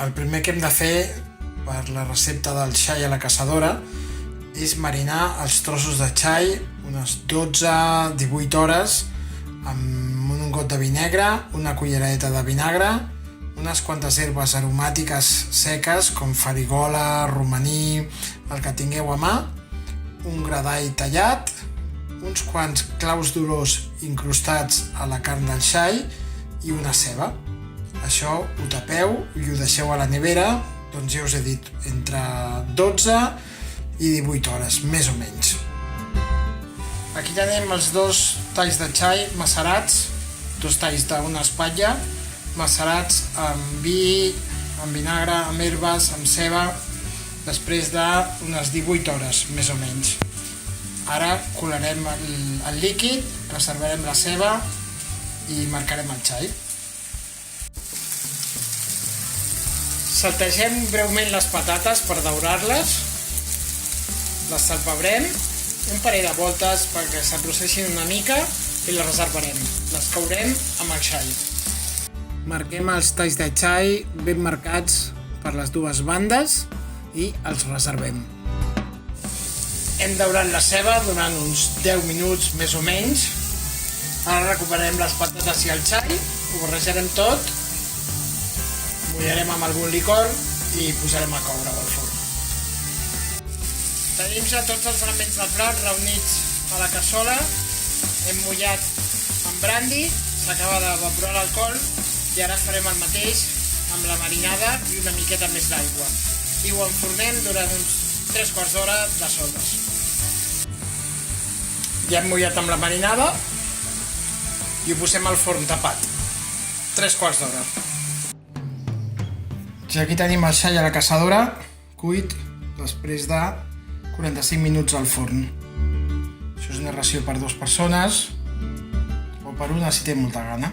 El primer que hem de fer per la recepta del xai a la caçadora és marinar els trossos de xai unes 12-18 hores amb un got de vi negre, una culleradeta de vinagre, unes quantes herbes aromàtiques seques com farigola, romaní, el que tingueu a mà, un gra d'all tallat, uns quants claus d'olors incrustats a la carn del xai i una ceba. Això ho tapeu i ho deixeu a la nevera, doncs ja us he dit, entre 12 i 18 hores, més o menys. Aquí tenim els 2 talls de xai macerats, 2 talls d'una espatlla, macerats amb vi, amb vinagre, amb herbes, amb ceba, després d'unes 18 hores, més o menys. Ara colarem el líquid, reservarem la ceba i marcarem el xai. Saltegem breument les patates per daurar-les, les salpebrem un parell de voltes perquè s'aprocessin una mica i les reservarem. Les courem amb el xai. Marquem els talls de xai ben marcats per les dues bandes i els reservem. Hem daurat la ceba durant uns 10 minuts més o menys. Ara recuperarem les patates i el xai, ho barrejarem tot, mullarem amb algun licor i posarem a coure al forn. Tenim ja tots els elements del plat reunits a la cassola, hem mullat amb brandi, s'acaba d'evaporar l'alcohol i ara farem el mateix amb la marinada i una miqueta més d'aigua. I ho enfornem durant uns 3/4 d'hora de soles. Ja hem mullat amb la marinada i ho posem al forn tapat, 3/4 d'hora. Ja aquí tenim el xai a la caçadora, cuit després de 45 minuts al forn. Això és una ració per 2 persones o per una si té molta gana.